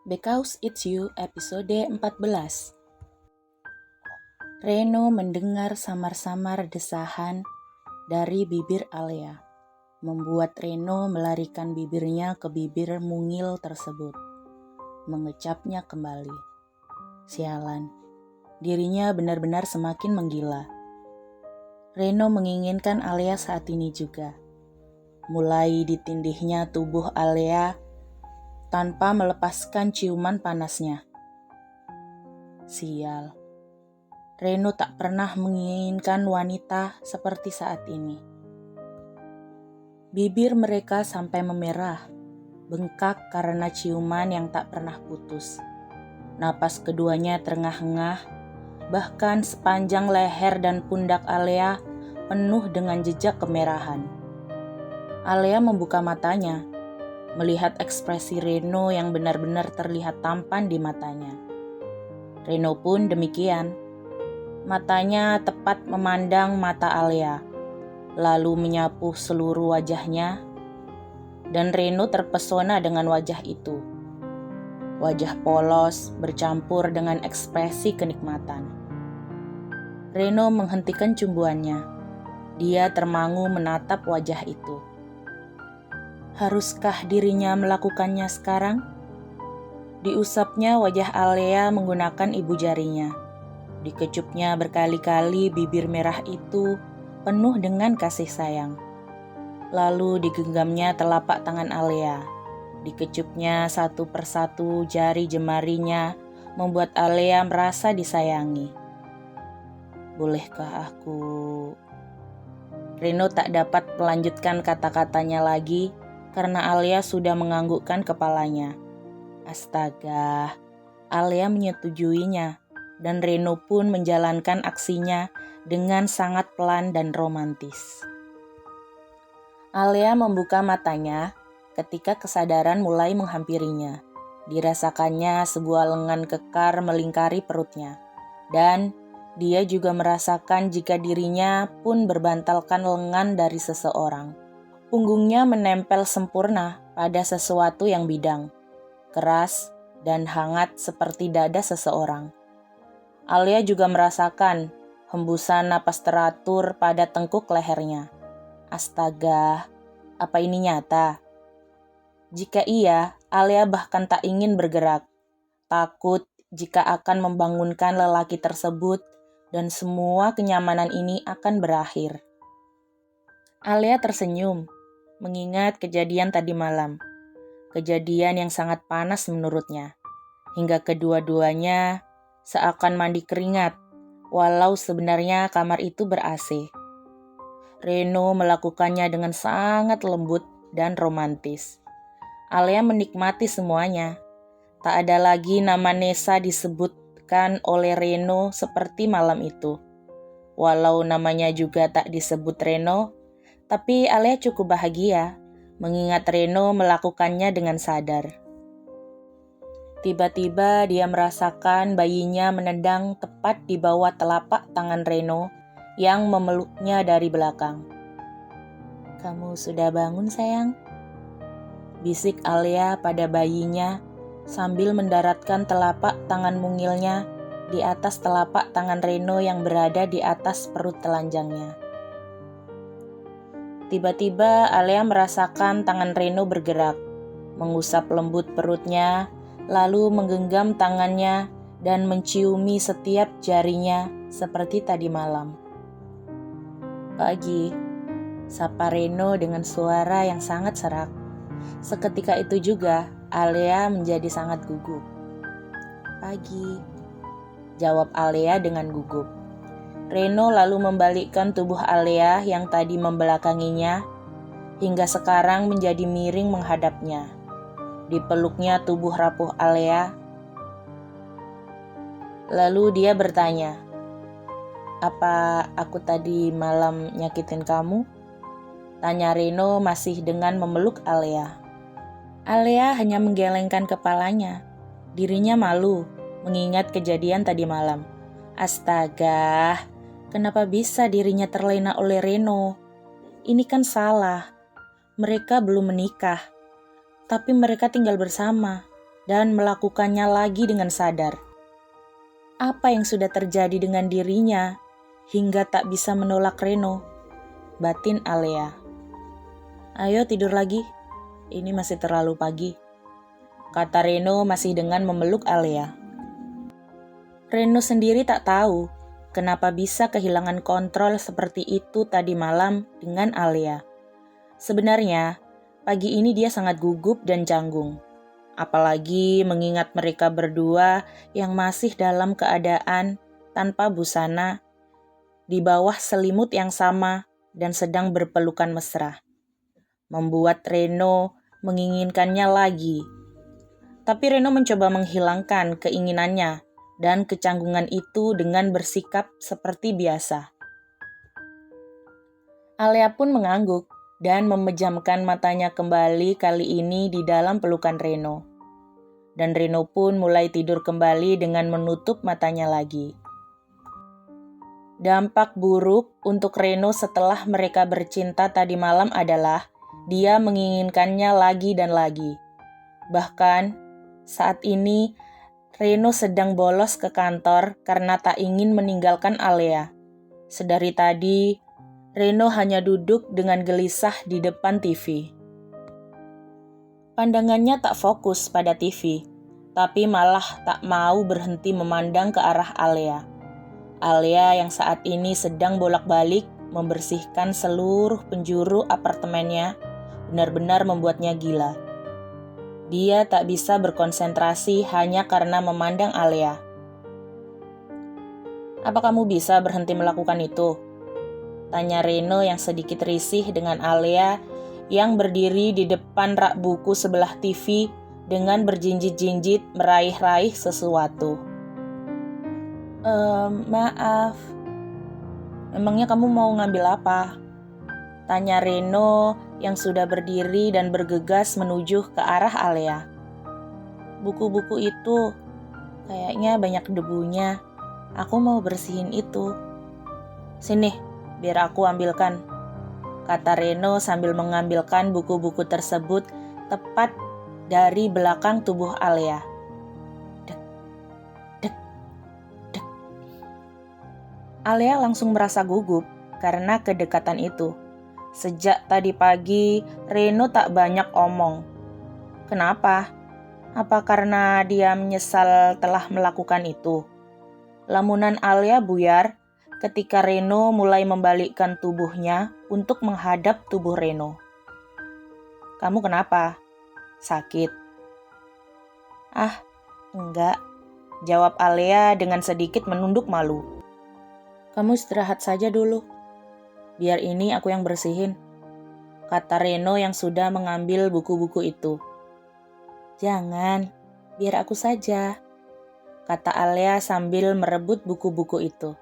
Because It's You episode 14. Reno mendengar samar-samar desahan dari bibir Alia, membuat Reno melarikan bibirnya ke bibir mungil tersebut, mengecapnya kembali. Sialan, dirinya benar-benar semakin menggila. Reno menginginkan Alia saat ini juga. Mulai ditindihnya tubuh Alia tanpa melepaskan ciuman panasnya. Sial, Reno tak pernah menginginkan wanita seperti saat ini. Bibir mereka sampai memerah, bengkak karena ciuman yang tak pernah putus. Napas keduanya terengah-engah, bahkan sepanjang leher dan pundak Alia penuh dengan jejak kemerahan. Alia membuka matanya, melihat ekspresi Reno yang benar-benar terlihat tampan di matanya. Reno pun demikian. Matanya tepat memandang mata Alia, lalu menyapu seluruh wajahnya, dan Reno terpesona dengan wajah itu. Wajah polos bercampur dengan ekspresi kenikmatan. Reno menghentikan cumbuannya. Dia termangu menatap wajah itu. Haruskah dirinya melakukannya sekarang? Diusapnya wajah Alia menggunakan ibu jarinya. Dikecupnya berkali-kali bibir merah itu penuh dengan kasih sayang. Lalu digenggamnya telapak tangan Alia. Dikecupnya satu persatu jari jemarinya membuat Alia merasa disayangi. Bolehkah aku? Reno tak dapat melanjutkan kata-katanya lagi karena Alia sudah menganggukkan kepalanya. Astaga, Alia menyetujuinya. Dan Reno pun menjalankan aksinya dengan sangat pelan dan romantis. Alia membuka matanya ketika kesadaran mulai menghampirinya. Dirasakannya sebuah lengan kekar melingkari perutnya. Dan dia juga merasakan jika dirinya pun berbantalkan lengan dari seseorang. Punggungnya menempel sempurna pada sesuatu yang bidang, keras dan hangat seperti dada seseorang. Alia juga merasakan hembusan napas teratur pada tengkuk lehernya. Astaga, apa ini nyata? Jika iya, Alia bahkan tak ingin bergerak. Takut jika akan membangunkan lelaki tersebut dan semua kenyamanan ini akan berakhir. Alia tersenyum, mengingat kejadian tadi malam. Kejadian yang sangat panas menurutnya. Hingga kedua-duanya seakan mandi keringat, walau sebenarnya kamar itu ber-AC. Reno melakukannya dengan sangat lembut dan romantis. Alia menikmati semuanya. Tak ada lagi nama Nessa disebutkan oleh Reno seperti malam itu. Walau namanya juga tak disebut Reno, tapi Alia cukup bahagia mengingat Reno melakukannya dengan sadar. Tiba-tiba dia merasakan bayinya menendang tepat di bawah telapak tangan Reno yang memeluknya dari belakang. "Kamu sudah bangun, sayang?" bisik Alia pada bayinya sambil mendaratkan telapak tangan mungilnya di atas telapak tangan Reno yang berada di atas perut telanjangnya. Tiba-tiba Alia merasakan tangan Reno bergerak, mengusap lembut perutnya, lalu menggenggam tangannya dan menciumi setiap jarinya seperti tadi malam. "Pagi," sapa Reno dengan suara yang sangat serak. Seketika itu juga Alia menjadi sangat gugup. "Pagi," jawab Alia dengan gugup. Reno lalu membalikkan tubuh Alia yang tadi membelakanginya hingga sekarang menjadi miring menghadapnya. Dipeluknya tubuh rapuh Alia. Lalu dia bertanya, "Apa aku tadi malam nyakitin kamu?" tanya Reno masih dengan memeluk Alia. Alia hanya menggelengkan kepalanya. Dirinya malu mengingat kejadian tadi malam. Astaga, kenapa bisa dirinya terlena oleh Reno? Ini kan salah. Mereka belum menikah. Tapi mereka tinggal bersama. dan melakukannya lagi dengan sadar. Apa yang sudah terjadi dengan dirinya hingga tak bisa menolak Reno? Batin Alea. Ayo tidur lagi, ini masih terlalu pagi, kata Reno masih dengan memeluk Alea. Reno sendiri tak tahu kenapa bisa kehilangan kontrol seperti itu tadi malam dengan Alea. Sebenarnya, pagi ini dia sangat gugup dan canggung. Apalagi mengingat mereka berdua yang masih dalam keadaan tanpa busana, di bawah selimut yang sama dan sedang berpelukan mesra. Membuat Reno menginginkannya lagi. Tapi Reno mencoba menghilangkan keinginannya dan kecanggungan itu dengan bersikap seperti biasa. Alea pun mengangguk dan memejamkan matanya kembali kali ini di dalam pelukan Reno. Dan Reno pun mulai tidur kembali dengan menutup matanya lagi. Dampak buruk untuk Reno setelah mereka bercinta tadi malam adalah dia menginginkannya lagi dan lagi. Bahkan saat ini Reno sedang bolos ke kantor karena tak ingin meninggalkan Alea. Sedari tadi, Reno hanya duduk dengan gelisah di depan TV. Pandangannya tak fokus pada TV, tapi malah tak mau berhenti memandang ke arah Alea. Alea yang saat ini sedang bolak-balik membersihkan seluruh penjuru apartemennya benar-benar membuatnya gila. Dia tak bisa berkonsentrasi hanya karena memandang Alea. Apa kamu bisa berhenti melakukan itu? Tanya Reno yang sedikit risih dengan Alea yang berdiri di depan rak buku sebelah TV dengan berjinjit-jinjit meraih-raih sesuatu. Maaf. Memangnya kamu mau ngambil apa? Tanya Reno yang sudah berdiri dan bergegas menuju ke arah Alea. Buku-buku itu kayaknya banyak debunya. Aku mau bersihin itu. Sini, biar aku ambilkan, kata Reno sambil mengambilkan buku-buku tersebut tepat dari belakang tubuh Alea. Dek, dek, dek. Alea langsung merasa gugup karena kedekatan itu. Sejak tadi pagi, Reno tak banyak omong. Kenapa? Apa karena dia menyesal telah melakukan itu? Lamunan Alea buyar ketika Reno mulai membalikkan tubuhnya untuk menghadap tubuh Reno. Kamu kenapa? Sakit? Ah, enggak, jawab Alea dengan sedikit menunduk malu. Kamu istirahat saja dulu. Biar ini aku yang bersihin, kata Reno yang sudah mengambil buku-buku itu. Jangan, biar aku saja, kata Alea sambil merebut buku-buku itu.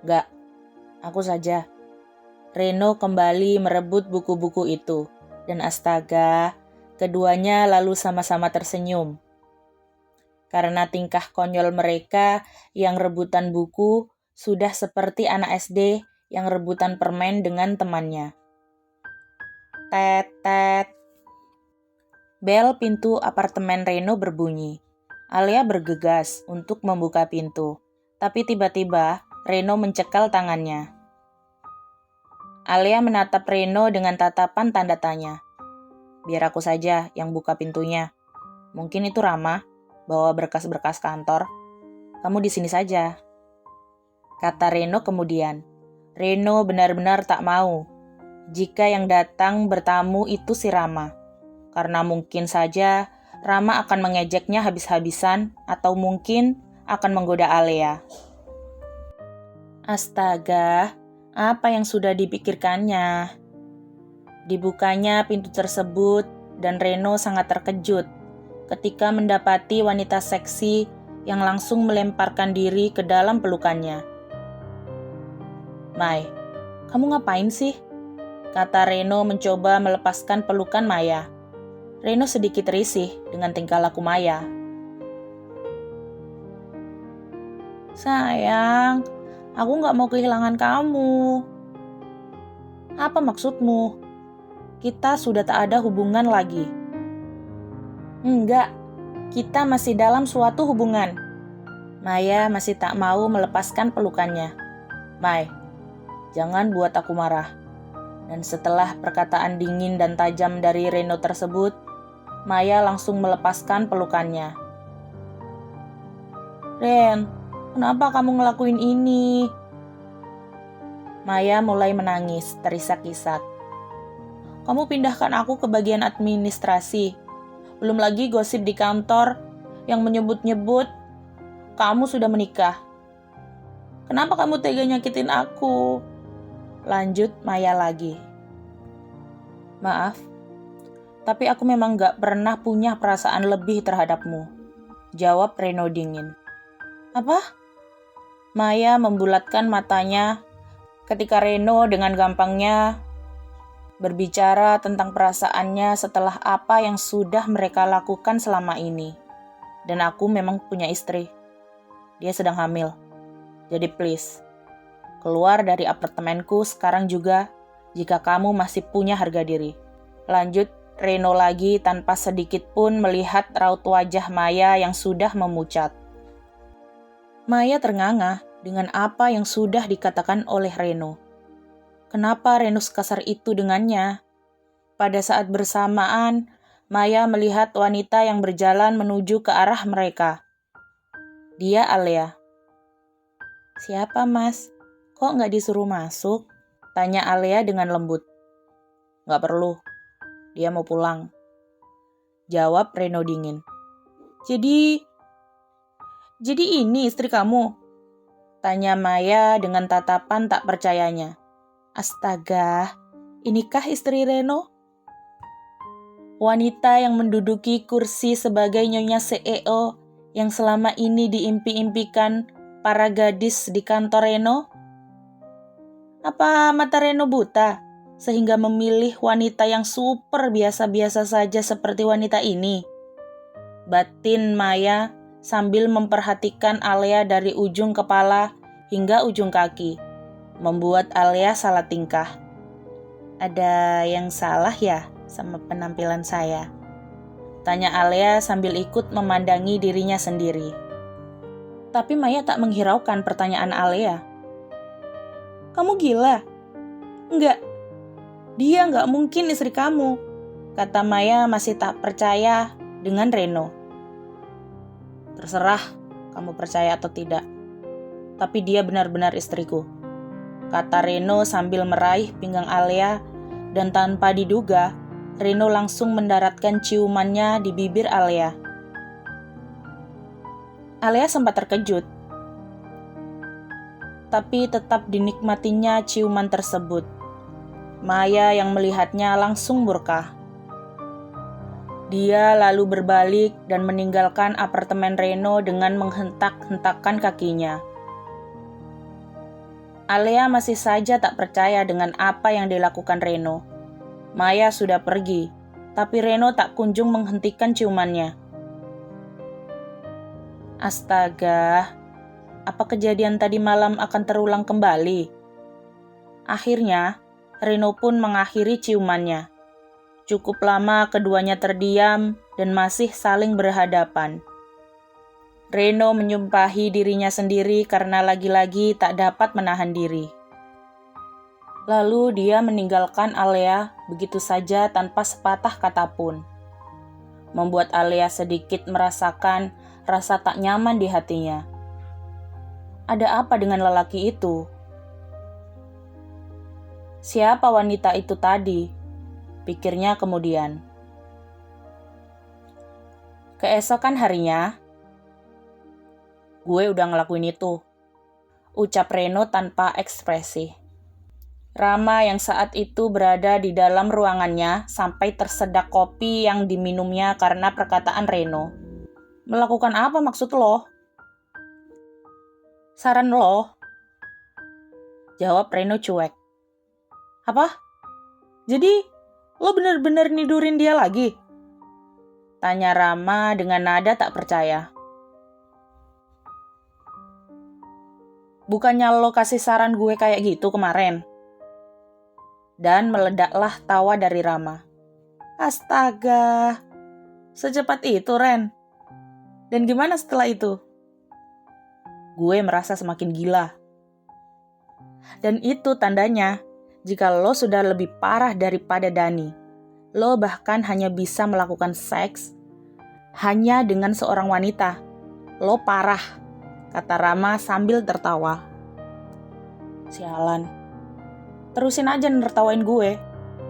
Gak, aku saja. Reno kembali merebut buku-buku itu, dan astaga, keduanya lalu sama-sama tersenyum. Karena tingkah konyol mereka yang rebutan buku sudah seperti anak SD yang rebutan permen dengan temannya. Tet, tet. Bel pintu apartemen Reno berbunyi. Alea bergegas untuk membuka pintu, tapi tiba-tiba Reno mencekal tangannya. Alea menatap Reno dengan tatapan tanda tanya. Biar aku saja yang buka pintunya. Mungkin itu Rama, bawa berkas-berkas kantor. Kamu di sini saja, kata Reno kemudian. Reno benar-benar tak mau jika yang datang bertamu itu si Rama. Karena mungkin saja Rama akan mengejeknya habis-habisan atau mungkin akan menggoda Alea. Astaga, apa yang sudah dipikirkannya? Dibukanya pintu tersebut dan Reno sangat terkejut ketika mendapati wanita seksi yang langsung melemparkan diri ke dalam pelukannya. Mai, kamu ngapain sih? Kata Reno mencoba melepaskan pelukan Maya. Reno sedikit risih dengan tingkah laku Maya. Sayang, aku gak mau kehilangan kamu. Apa maksudmu? Kita sudah tak ada hubungan lagi. Enggak, Kita masih dalam suatu hubungan. Maya masih tak mau melepaskan pelukannya. Mai, jangan buat aku marah. Dan setelah perkataan dingin dan tajam dari Reno tersebut, Maya langsung melepaskan pelukannya. Ren, kenapa kamu ngelakuin ini? Maya mulai menangis, terisak-isak. Kamu pindahkan aku ke bagian administrasi. Belum lagi gosip di kantor yang menyebut-nyebut kamu sudah menikah. Kenapa kamu tega nyakitin aku? Lanjut Maya lagi. Maaf, tapi aku memang gak pernah punya perasaan lebih terhadapmu. Jawab Reno dingin. Apa? Maya membulatkan matanya ketika Reno dengan gampangnya berbicara tentang perasaannya setelah apa yang sudah mereka lakukan selama ini. Dan aku memang punya istri. Dia sedang hamil. Jadi please, keluar dari apartemenku sekarang juga jika kamu masih punya harga diri. Lanjut Reno lagi tanpa sedikit pun melihat raut wajah Maya yang sudah memucat. Maya ternganga dengan apa yang sudah dikatakan oleh Reno. Kenapa Reno sekasar itu dengannya? Pada saat bersamaan, Maya melihat wanita yang berjalan menuju ke arah mereka. Dia Alia. Siapa mas? Kok nggak disuruh masuk? Tanya Alia dengan lembut. Nggak perlu, dia mau pulang. Jawab Reno dingin. Jadi ini istri kamu? Tanya Maya dengan tatapan tak percayanya. Astaga, inikah istri Reno? Wanita yang menduduki kursi sebagai nyonya CEO yang selama ini diimpi-impikan para gadis di kantor Reno? Apa mata Reno buta sehingga memilih wanita yang super biasa-biasa saja seperti wanita ini? Batin Maya sambil memperhatikan Alia dari ujung kepala hingga ujung kaki, membuat Alia salah tingkah. Ada yang salah ya sama penampilan saya? Tanya Alia sambil ikut memandangi dirinya sendiri. Tapi Maya tak menghiraukan pertanyaan Alia. Kamu gila? Enggak, dia enggak mungkin istri kamu, kata Maya masih tak percaya dengan Reno. Terserah kamu percaya atau tidak, tapi dia benar-benar istriku, kata Reno sambil meraih pinggang Alia dan tanpa diduga, Reno langsung mendaratkan ciumannya di bibir Alia. Alia sempat terkejut, tapi tetap dinikmatinya ciuman tersebut. Maya yang melihatnya langsung murka. Dia lalu berbalik dan meninggalkan apartemen Reno dengan menghentak-hentakkan kakinya. Alia masih saja tak percaya dengan apa yang dilakukan Reno. Maya sudah pergi, tapi Reno tak kunjung menghentikan ciumannya. Astaga, apa kejadian tadi malam akan terulang kembali? Akhirnya, Reno pun mengakhiri ciumannya. Cukup lama keduanya terdiam dan masih saling berhadapan. Reno menyumpahi dirinya sendiri karena lagi-lagi tak dapat menahan diri. Lalu dia meninggalkan Alia begitu saja tanpa sepatah kata pun. Membuat Alia sedikit merasakan rasa tak nyaman di hatinya. Ada apa dengan lelaki itu? Siapa wanita itu tadi? Pikirnya kemudian. Keesokan harinya, gue udah ngelakuin itu, ucap Reno tanpa ekspresi. Rama yang saat itu berada di dalam ruangannya sampai tersedak kopi yang diminumnya karena perkataan Reno. Melakukan apa maksud lo? Saran lo? Jawab Reno cuek. Apa? Jadi lo bener-bener nidurin dia lagi? Tanya Rama dengan nada tak percaya. Bukannya lo kasih saran gue kayak gitu kemarin? Dan meledaklah tawa dari Rama. Astaga, secepat itu Ren. Dan gimana setelah itu? Gue merasa semakin gila. Dan itu tandanya, jika lo sudah lebih parah daripada Dani. Lo bahkan hanya bisa melakukan seks hanya dengan seorang wanita. Lo parah, kata Rama sambil tertawa. Sialan. Terusin aja nertawain gue.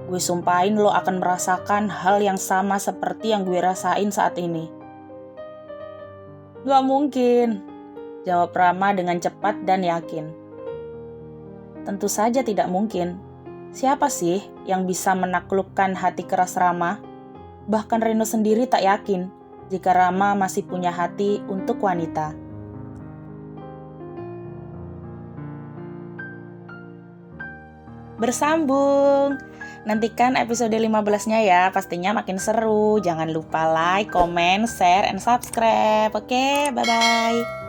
Gue sumpahin lo akan merasakan hal yang sama seperti yang gue rasain saat ini. Gak mungkin, jawab Rama dengan cepat dan yakin. Tentu saja tidak mungkin. Siapa sih yang bisa menaklukkan hati keras Rama? Bahkan Reno sendiri tak yakin jika Rama masih punya hati untuk wanita. Bersambung. Nantikan episode 15-nya ya, pastinya makin seru. Jangan lupa like, comment, share, and subscribe. Oke, bye-bye.